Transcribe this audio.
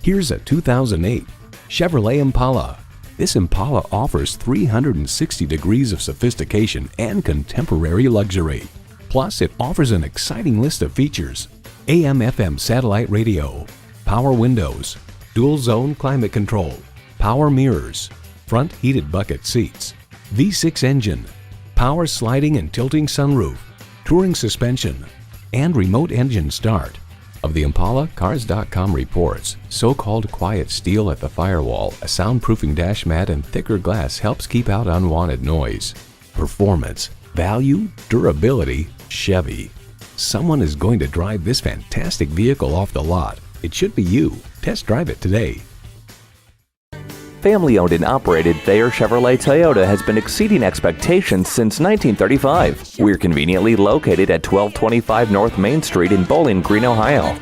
Here's a 2008 Chevrolet Impala. This Impala offers 360 degrees of sophistication and contemporary luxury. Plus, it offers an exciting list of features: AM/FM satellite radio, power windows, dual-zone climate control, power mirrors, front heated bucket seats, V6 engine, power sliding and tilting sunroof, touring suspension, and remote engine start. Of the Impala, Cars.com reports, so-called quiet steel at the firewall, a soundproofing dash mat, and thicker glass helps keep out unwanted noise. Performance, value, durability, Chevy. Someone is going to drive this fantastic vehicle off the lot. It should be you. Test drive it today. Family-owned and operated Thayer Chevrolet Toyota has been exceeding expectations since 1935. We're conveniently located at 1225 North Main Street in Bowling Green, Ohio.